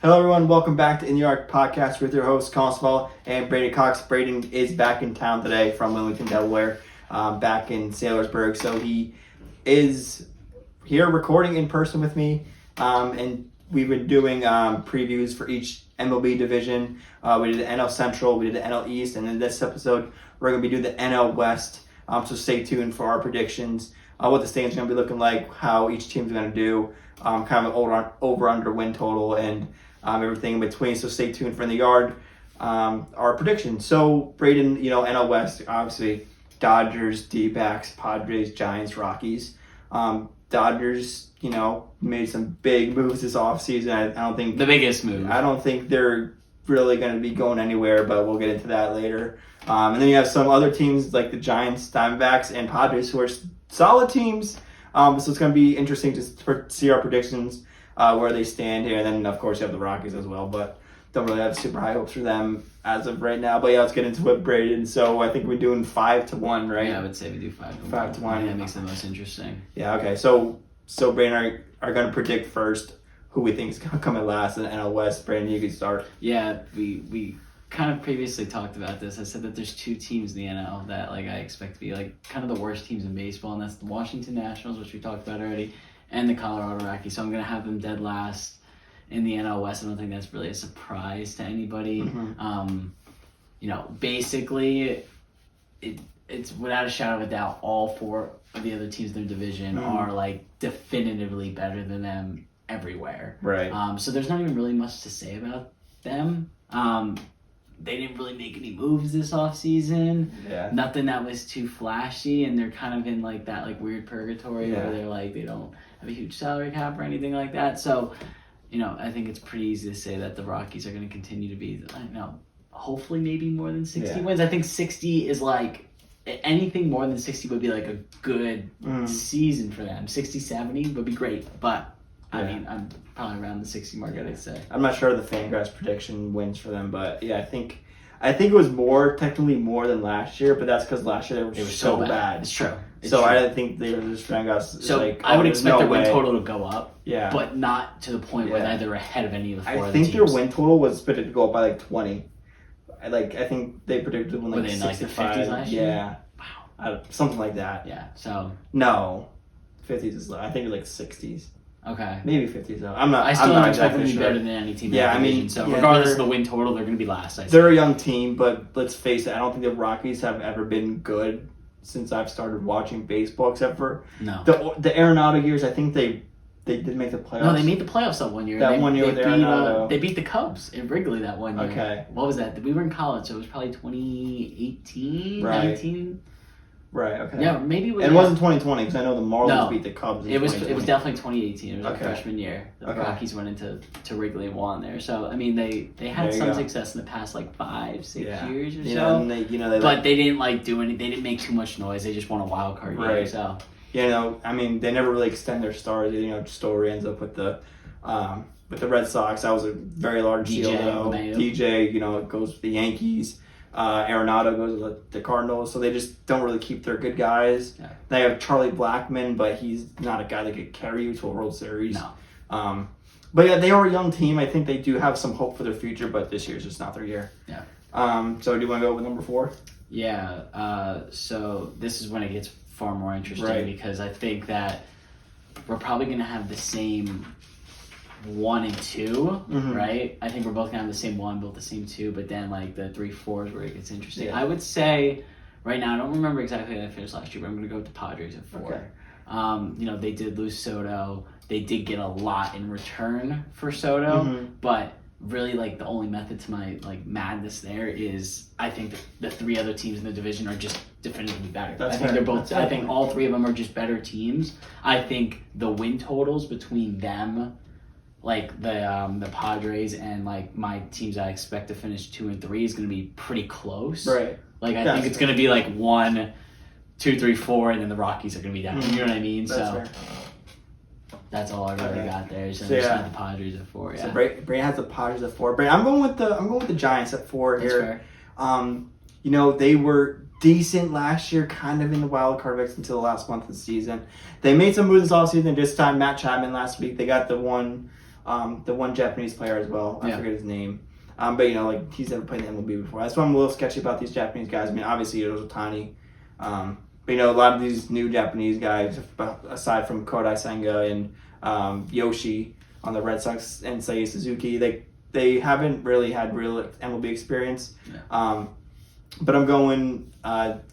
Hello, everyone. Welcome back to In New York Podcast with your host, Collin and Braeden Cox. Braeden is back in town today from Wilmington, Delaware, back in Saylorsburg. So he is here recording in person with me, and we've been doing previews for each MLB division. We did the NL Central, we did the NL East, and in this episode, we're going to be doing the NL West. So stay tuned for our predictions, what the standings are going to be looking like, how each team's going to do, kind of an over-under win total, and everything in between. So stay tuned for In the Yard, our predictions. So Braeden, NL West, obviously Dodgers, D-backs, Padres, Giants, Rockies. Dodgers, made some big moves this offseason. I don't think the biggest move. I don't think they're really going to be going anywhere, but we'll get into that later. And then you have some other teams like the Giants, Diamondbacks, and Padres who are solid teams. So it's going to be interesting to see our predictions, where they stand here. And then, of course, you have the Rockies as well, but don't really have super high hopes for them as of right now. But yeah, let's get into it, Braeden. So I think we're doing 5-1, right? Yeah, I would say we do 5-1. 5-1. That makes it the most interesting. Yeah, okay. So Braeden are going to predict first who we think is going to come in last in the NL West. Braeden, you can start. Yeah, we kind of previously talked about this. I said that there's two teams in the NL that I expect to be kind of the worst teams in baseball, and that's the Washington Nationals, which we talked about already, and the Colorado Rockies. So I'm going to have them dead last in the NL West. I don't think that's really a surprise to anybody. Mm-hmm. Basically, it's without a shadow of a doubt, all four of the other teams in their division are definitively better than them everywhere. Right. So there's not even really much to say about them. They didn't really make any moves this offseason. Yeah. Nothing that was too flashy, and they're kind of in that weird purgatory where they're they don't have a huge salary cap or anything like that. So, I think it's pretty easy to say that the Rockies are going to continue to be, hopefully maybe more than 60 wins. I think 60 is anything more than 60 would be a good season for them. 60, 70 would be great, but I mean, I'm probably around the 60 mark, I'd say. I'm not sure of the Fangraphs prediction wins for them, but yeah, I think it was technically more than last year, but that's because last year they were so bad. It's true. I think they were just Fangraphs. So I would expect their win total to go up, yeah, but not to the point where they're ahead of any of the four other teams. I think teams. their win total was predicted to go up by 20. I think they predicted to win were they in 65. The 50s last year? Yeah. Wow. Something like that. Yeah. So no, 50s is low. I think it's 60s. Okay. Maybe 50s though. I still don't expect them to be sure. better than any team. Yeah, in the division. So regardless of the win total, they're going to be last. They're a young team, but let's face it, I don't think the Rockies have ever been good since I've started watching baseball, except for the Arenado years. I think they did make the playoffs. No, they made the playoffs that one year. One year with Arenado. They beat the Cubs in Wrigley that one year. Okay. What was that? We were in college, so it was probably 2018, right. 19. Right. Okay. Yeah, maybe. It wasn't 2020 because I know the Marlins beat the Cubs. It was definitely 2018. It was our freshman year. The Rockies went into Wrigley and won there. So I mean, they had some success in the past 5-6 years or so. And but they didn't do any. They didn't make too much noise. They just won a wild card game. So I mean, they never really extend their stars. Story ends up with the Red Sox. That was a very large deal. DJ, it goes with the Yankees. Arenado goes with the Cardinals, so they just don't really keep their good guys. Yeah. They have Charlie Blackmon, but he's not a guy that could carry you to a World Series. No. But yeah, they are a young team. I think they do have some hope for their future, but this year's just not their year. Yeah. So do you want to go with number 4? Yeah. So this is when it gets far more interesting because I think that we're probably going to have the same 1 and 2, right? I think we're both gonna have the same 1, both the same 2, but then the 3-4 is where it gets interesting. Yeah. I would say right now, I don't remember exactly how they finished last year, but I'm gonna go with the Padres at 4. Okay. They did lose Soto. They did get a lot in return for Soto, but really the only method to my madness there is I think the 3 other teams in the division are just definitively better. I think they're both. I think all 3 of them are just better teams. I think the win totals between them, the Padres and my teams I expect to finish 2 and 3 is going to be pretty close. Right. I think it's going to be 1, 2, 3, 4, and then the Rockies are going to be down. You know what I mean? That's fair. That's all I really got there. So I just have the Padres at 4. Yeah. So Braeden has the Padres at 4. Braeden, I'm going with the Giants at 4 here. Fair. They were decent last year, kind of in the wild card mix until the last month of the season. They made some moves this offseason. This time, Matt Chapman last week, they got the one the one Japanese player as well. I Yeah. forget his name. But like he's never played in the MLB before. That's why I'm a little sketchy about these Japanese guys. I mean, obviously it was Ohtani. But a lot of these new Japanese guys, aside from Kodai Senga and Yoshi on the Red Sox and Seiya Suzuki, they haven't really had real MLB experience. Yeah. But I'm going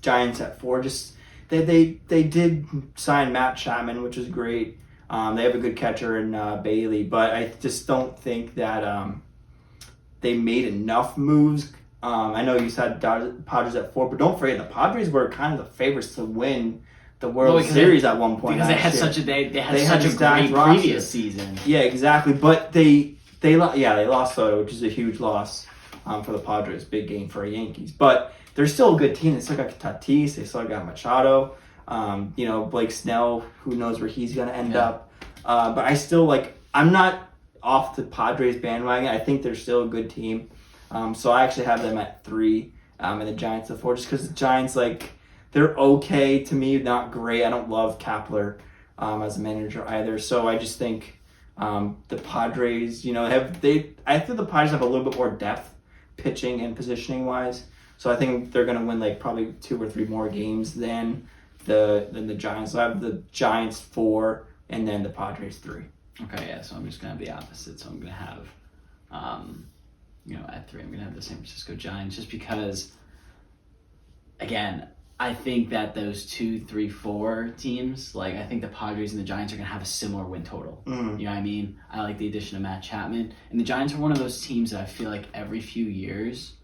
Giants at 4. Just they did sign Matt Chapman, which is great. They have a good catcher in Bailey, but I just don't think that they made enough moves. I know you said Padres at 4, but don't forget the Padres were kind of the favorites to win the World Series at one point. Because they had such a great roster. previous season. Yeah, exactly. But they lost Soto, which is a huge loss for the Padres. Big game for the Yankees. But they're still a good team. They still got Tatis. They still got Machado. Blake Snell. Who knows where he's going to end up. But I still I'm not off the Padres bandwagon. I think they're still a good team. So I actually have them at 3 and the Giants at 4 just because the Giants, they're okay to me, not great. I don't love Kapler as a manager either. So I just think the Padres, I think the Padres have a little bit more depth pitching and positioning wise. So I think they're going to win probably 2 or 3 more games than the Giants. So I have the Giants 4 and then the Padres 3. Okay, yeah, so I'm just going to have the opposite. So I'm going to have, at 3, I'm going to have the San Francisco Giants just because, again, I think that those 2, 3, 4 teams, I think the Padres and the Giants are going to have a similar win total. Mm-hmm. You know what I mean? I like the addition of Matt Chapman. And the Giants are one of those teams that I feel like every few years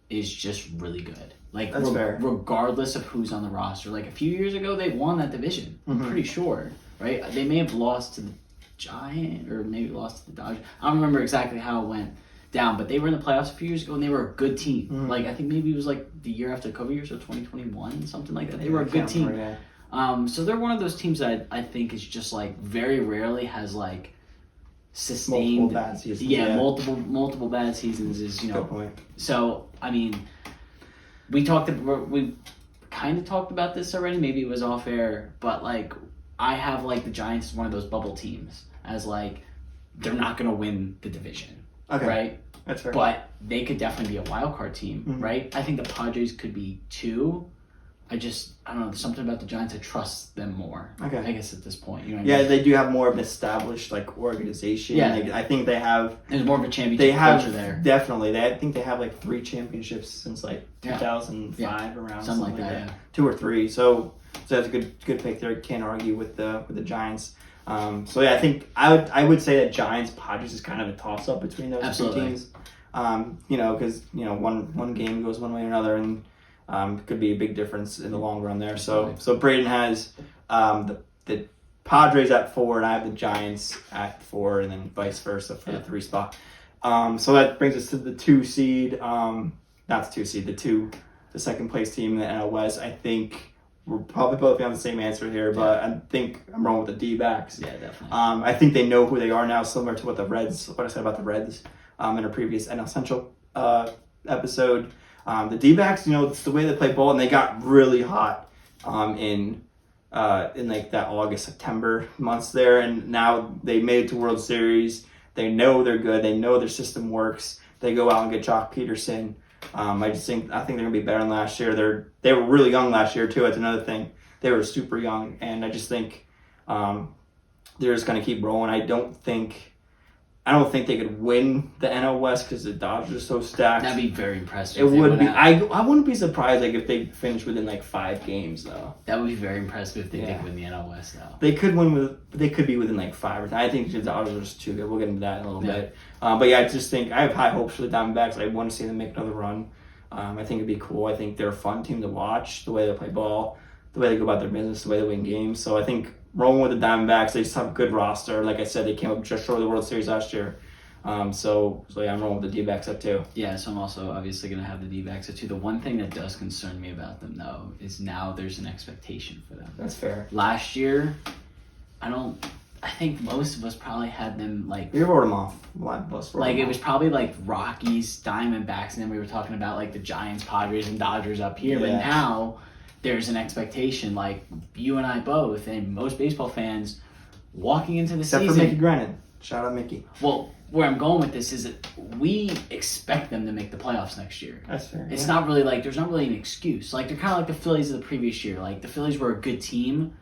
is just really good. That's fair. Regardless of who's on the roster. A few years ago, they won that division. Mm-hmm. I'm pretty sure, right? They may have lost to the Giants or maybe lost to the Dodgers. I don't remember exactly how it went down, but they were in the playoffs a few years ago and they were a good team. Mm-hmm. I think maybe it was the year after the COVID year, so 2021, something like that. They were a good team. So they're one of those teams that I think is just very rarely has sustained multiple bad seasons. Yeah, multiple bad seasons is Good point. So I mean, we kind of talked about this already. Maybe it was off air, but I have the Giants as one of those bubble teams as they're not going to win the division. Okay. Right? That's fair. But they could definitely be a wild card team, Mm-hmm. right? I think the Padres could be 2. I don't know, there's something about the Giants. I trust them more. Okay. I guess at this point. You know what Yeah, I mean? they do have more of an established organization. Yeah. I think they have. There's more of a championship They have culture there. definitely. I think they have 3 championships since 2005 around Something like that. Yeah. 2 or 3. So that's a good pick there. Can't argue with the Giants. I think I would say that Giants Padres is kind of a toss up between those Absolutely. 2 teams. Because one game goes one way or another, and could be a big difference in the long run there. So Braeden has the Padres at 4, and I have the Giants at 4, and then vice versa for the 3 spot. So that brings us to the 2 seed. Not the 2 seed, the second place team in the NL West. I think we're probably both on the same answer here, but I think I'm wrong with the D-backs. Yeah, definitely. I think they know who they are now, similar to what I said about the Reds in a previous NL Central episode. The D-backs, it's the way they play ball, and they got really hot in that August, September months there, and now they made it to World Series. They know they're good. They know their system works. They go out and get Jock Peterson. I think they're gonna be better than last year. They were really young last year too. That's another thing. They were super young, and I just think they're just gonna keep rolling. I don't think they could win the NL West because the Dodgers are so stacked. That'd be very impressive. It would be. I wouldn't be surprised if they finished within 5 games though. That would be very impressive if they did win the NL West though. They could win they could be within 5 or 10. I think the Dodgers are just too good. We'll get into that in a little bit. But I just think I have high hopes for the Diamondbacks. I want to see them make another run. I think it'd be cool. I think they're a fun team to watch. The way they play ball, the way they go about their business, the way they win games. So I think rolling with the Diamondbacks, they just have a good roster. Like I said, they came up just short of the World Series last year. I'm rolling with the D-backs at 2. Yeah, so I'm also obviously going to have the D-backs at 2. The one thing that does concern me about them, though, is now there's an expectation for them. That's fair. Last year, I think most of us probably had them We wrote them off. It was probably Rockies, Diamondbacks, and then we were talking about the Giants, Padres, and Dodgers up here. Yeah. But now there's an expectation, you and I both, and most baseball fans walking into the Except season. for Mickey Grennan. Shout out Mickey. Well, where I'm going with this is that we expect them to make the playoffs next year. That's fair. It's not really like, there's not really an excuse. Like, they're kind of like the Phillies of the previous year. Like, the Phillies were a good team,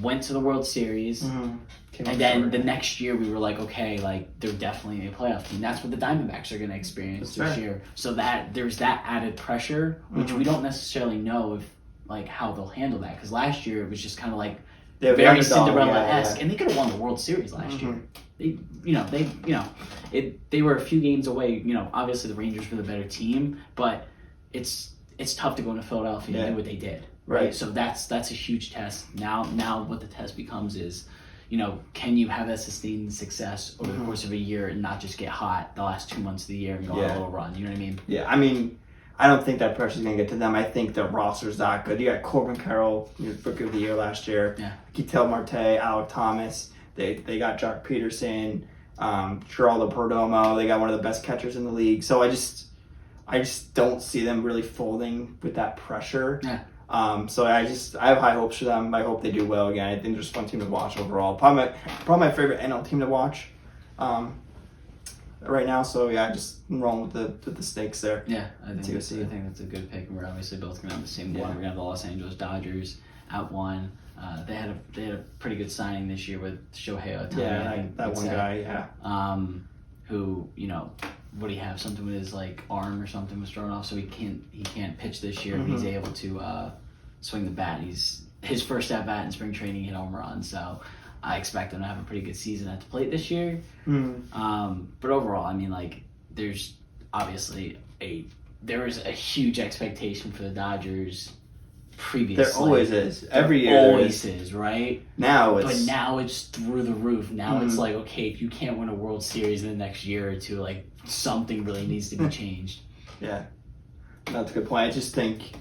went to the World Series, and then the next year we were like, okay, like, they're definitely a playoff team. That's what the Diamondbacks are going to experience this year. So that there's that added pressure, which we don't necessarily know if, like, how they'll handle that. Because last year it was just kind of like very Cinderella-esque, and they could have won the World Series last year. They were a few games away. Obviously the Rangers were the better team, but it's tough to go into Philadelphia and do what they did. Right. So that's a huge test. Now what the test becomes is, can you have that sustained success over the course of a year and not just get hot the last 2 months of the year and go on a little run? You know what I mean? Yeah, I mean, I don't think that pressure's going to get to them. I think the roster's that good. You got Corbin Carroll, Rookie of the Year last year. Yeah. Ketel Marte, Alec Thomas. They got Jock Peterson, Geraldo Perdomo. They got one of the best catchers in the league. So I just don't see them really folding with that pressure. Yeah. So I have high hopes for them. I hope they do well again. I think they're just a fun team to watch overall. Probably my favorite NL team to watch right now. So yeah, just rolling with the stakes there. Yeah, I think that's a good pick. And we're obviously both going to have the same one. We're going to have the Los Angeles Dodgers at 1. They had a pretty good signing this year with Shohei Ohtani. Yeah, that one guy. Yeah. Who what do you have? Something with his like arm or something was thrown off, so he can't pitch this year. But he's able to swing the bat. His first at bat in spring training hit home run. So I expect him to have a pretty good season at the plate this year. But overall, I mean, like, there's obviously there is a huge expectation for the Dodgers. Previously, there always is. Every year, always is, right? Now it's through the roof. Now it's like, okay, if you can't win a World Series in the next year or two, like, something really needs to be changed. Yeah, that's a good point. I just think,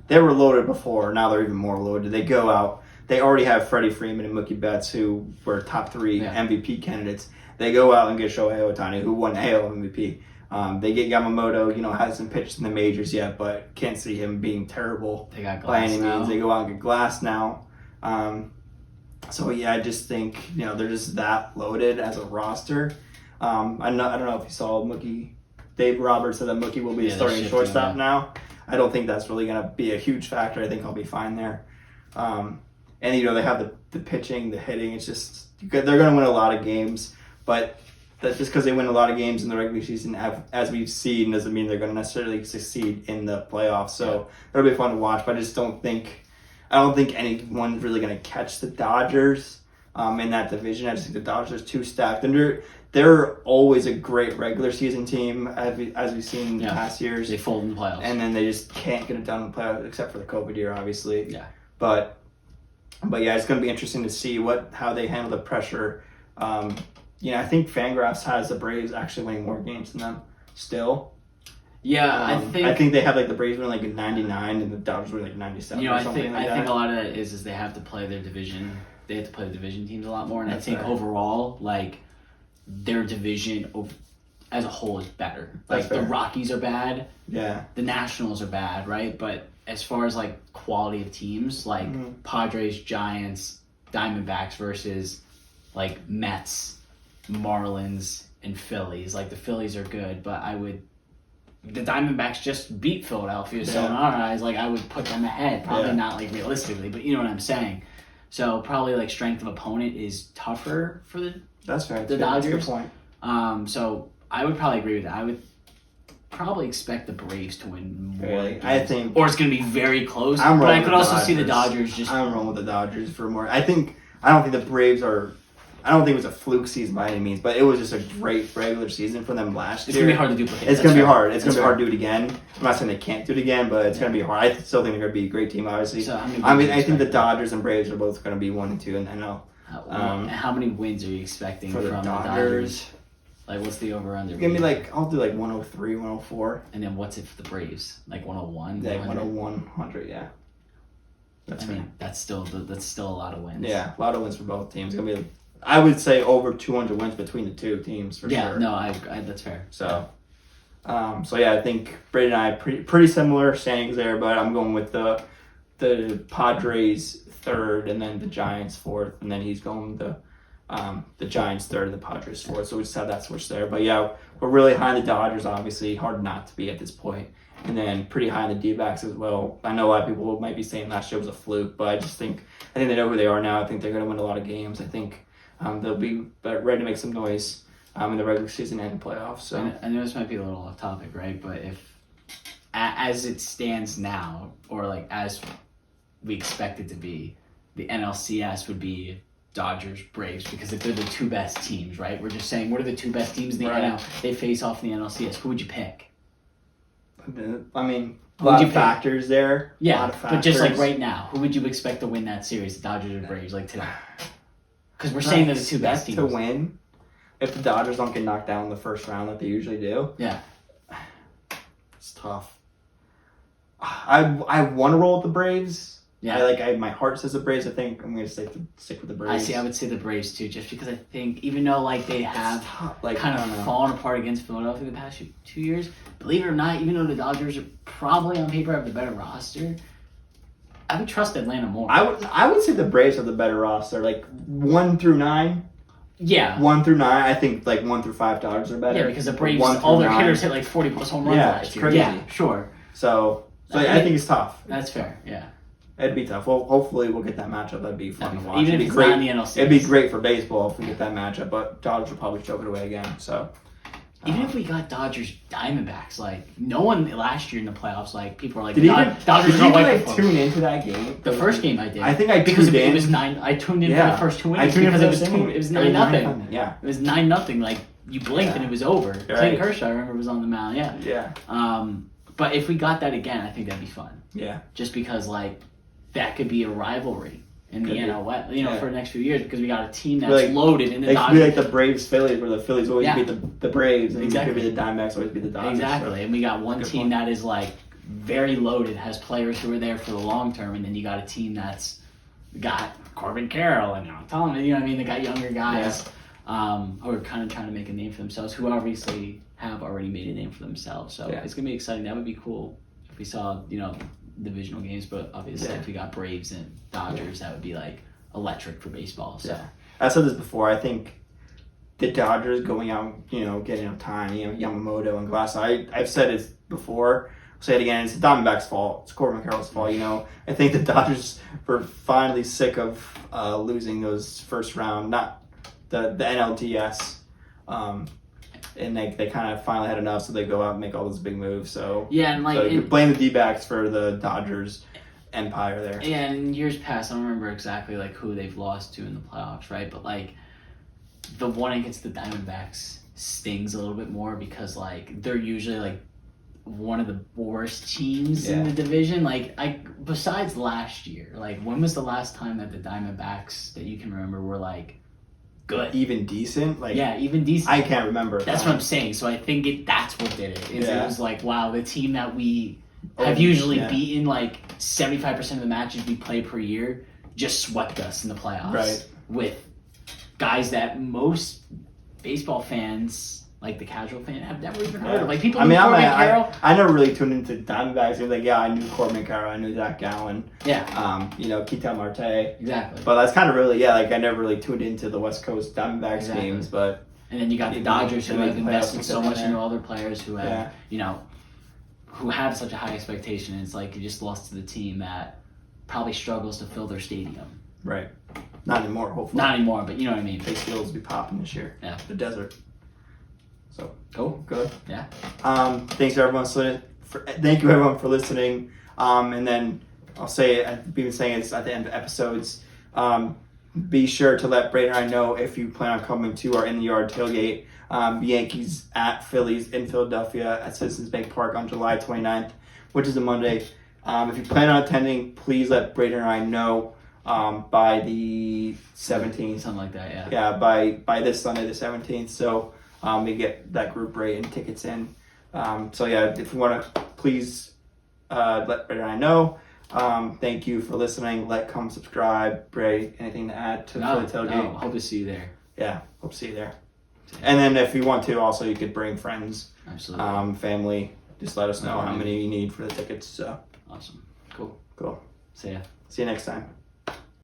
they were loaded before. Now they're even more loaded. They go out. They already have Freddie Freeman and Mookie Betts, who were top 3 MVP candidates. They go out and get Shohei Ohtani, who won AL MVP. They get Yamamoto, hasn't pitched in the majors yet, but can't see him being terrible by any means. They go out and get Glass now. So yeah, I just think, they're just that loaded as a roster. I don't know if you saw Mookie. Dave Roberts said that Mookie will be starting shortstop now. I don't think that's really going to be a huge factor. I think I'll be fine there. And they have the pitching, the hitting. It's just, they're going to win a lot of games, but that's just because they win a lot of games in the regular season, as we've seen, doesn't mean they're going to necessarily succeed in the playoffs. So it'll be fun to watch, but I don't think anyone's really going to catch the Dodgers in that division. I just think the Dodgers are too stacked. And they're always a great regular season team, as we've seen in past years. They fold in the playoffs. And then they just can't get it done in the playoffs, except for the COVID year, obviously. Yeah. But yeah, it's going to be interesting to see how they handle the pressure. I think Fangraphs has the Braves actually winning more games than them still. Yeah, I think they have the Braves win 99 and the Dodgers win 97 or something I think a lot of that is they have to play their division. They have to play the division teams a lot more, and I think overall, their division as a whole is better. The Rockies are bad. Yeah. The Nationals are bad, right? But as far as quality of teams, Padres, Giants, Diamondbacks versus Mets, Marlins, and Phillies. The Phillies are good, but the Diamondbacks just beat Philadelphia, so in our eyes, I would put them ahead. Probably not realistically, but you know what I'm saying. So probably strength of opponent is tougher for the Dodgers. That's a good point. So I would probably agree with that. I would probably expect the Braves to win more. Really? I think, or it's going to be very close. But I could also see the Dodgers just. I'm rolling with the Dodgers for more. I don't think the Braves are. I don't think it was a fluke season by any means, but it was just a great regular season for them last year. It's going to be hard to duplicate. It's going to be hard. It's going to be hard to do it again. I'm not saying they can't do it again, but it's going to be hard. I still think they're going to be a great team, obviously. So I think the Dodgers and Braves are both going to be 1 and 2 in the NL. How many wins are you expecting from the Dodgers? What's the over-under? Give me I'll do 103, 104. And then what's it for the Braves? 101? Yeah, 101, 100, yeah. That's still a lot of wins. Yeah, a lot of wins for both teams. It's going to be I would say over 200 wins between the two teams for sure. Yeah, no, I that's fair. So, yeah, I think Braeden and I pretty similar standings there, but I'm going with the Padres 3rd, and then the Giants 4th, and then he's going The Giants third and the Padres fourth. So we just have that switch there. But yeah, we're really high on the Dodgers, obviously. Hard not to be at this point. And then pretty high on the D-backs as well. I know a lot of people might be saying last year was a fluke, but I think they know who they are now. I think they're going to win a lot of games. I think they'll be ready to make some noise in the regular season and the playoffs. So I know this might be a little off topic, right? But if as it stands now, or like as we expect it to be, the NLCS would be Dodgers, Braves, because if they're the two best teams, right? We're just saying, what are the two best teams in the NL? They face off in the NLCS. Who would you pick? I mean, a lot of factors there. Yeah, but just like right now, who would you expect to win that series, the Dodgers or Braves, like today? Because we're saying they're the two best teams. To win, if the Dodgers don't get knocked down in the first round like they usually do. Yeah. It's tough. I want to roll with the Braves. Yeah. My heart says the Braves. I think I'm going to stick with the Braves. I would say the Braves too, just because I think even though like they have kind of fallen apart against Philadelphia the past 2 years, believe it or not, even though the Dodgers are probably on paper have the better roster, I would trust Atlanta more. I would say the Braves have the better roster, like 1 through 9. Yeah. 1 through 9. I think like 1 through 5 Dodgers are better. Yeah, because the Braves, all their hitters hit like 40 plus home runs last year. Crazy. Yeah, sure. So I think it's tough. That's fair. Yeah. It'd be tough. Well, hopefully we'll get that matchup. That'd be fun to watch. Even if it's not in the NLCS. It'd be great for baseball if we get that matchup, but Dodgers will probably choke it away again. So even if we got Dodgers Diamondbacks, like no one last year in the playoffs, like people are like, did Dodgers you tune into that game? The first game I did. I think I because tuned in. It was 9. I tuned in for the first 2 innings because it was 9-0. Yeah, it was 9-0. Like you blinked and it was over. Right. Clayton Kershaw, I remember, was on the mound. Yeah. Yeah. But if we got that again, I think that'd be fun. Yeah. Just because like that could be a rivalry in the NL West, for the next few years, because we got a team that's loaded in the Dodgers. It could be like the Braves-Phillies, where the Phillies always beat the Braves, and it could be the Diamondbacks always beat the Dodgers. Exactly, and we got one team that is like very loaded, has players who are there for the long term, and then you got a team that's got Corbin Carroll and Tom, you know what I mean? They got younger guys who are kind of trying to make a name for themselves, who obviously have already made a name for themselves. So it's gonna be exciting. That would be cool if we saw, divisional games, but obviously if we got Braves and Dodgers, that would be like electric for baseball. So I said this before. I think the Dodgers going out, getting Ohtani, Yamamoto and Glass. I've said it before. I'll say it again. It's the Diamondbacks' fault. It's Corbin Carroll's fault. I think the Dodgers were finally sick of losing those first round, not the NLDS. And they kind of finally had enough, so they go out and make all those big moves. So you could blame the D-backs for the Dodgers empire there. Yeah, in years past, I don't remember exactly like who they've lost to in the playoffs, right? But like the one against the Diamondbacks stings a little bit more because like they're usually like one of the worst teams in the division. Besides last year, like when was the last time that the Diamondbacks that you can remember were like good, even decent? Even decent. I can't remember. That's what I'm saying. So I think that's what did it. It was like, wow, the team that we have usually beaten like 75% of the matches we play per year just swept us in the playoffs with guys that most baseball fans, like the casual fan, have never even heard of. Like people knew Corbin Carroll. I never really tuned into Diamondbacks. Like, I knew Corbin Carroll, I knew Zach Gallen. Yeah. Ketel Marte. Exactly. But that's kind of really, I never really tuned into the West Coast Diamondbacks games. But and then you got the Dodgers who have invested so much into all their players who have, who have such a high expectation. And it's like you just lost to the team that probably struggles to fill their stadium. Right. Not anymore, hopefully. Not anymore, but you know what I mean. Big fields will be popping this year. Yeah. The desert. So cool. Good. Yeah. Thanks everyone. Thank you everyone for listening. And then I'll say, I've been saying it's at the end of episodes. Be sure to let Braeden and I know if you plan on coming to our in the yard tailgate. Yankees at Phillies in Philadelphia at Citizens Bank Park on July 29th, which is a Monday. If you plan on attending, please let Braeden and I know by the 17th. Something like that, yeah. Yeah, by this Sunday the 17th. So we get that group rate and tickets in. If you want to, please let Braeden and I know. Thank you for listening. Come subscribe. Bray, anything to add to the tailgate? No, hope to see you there. Yeah, hope to see you there. And then if you want to, also you could bring friends, absolutely, family. Just let us know how many you need for the tickets. So awesome, cool. See ya. See you next time.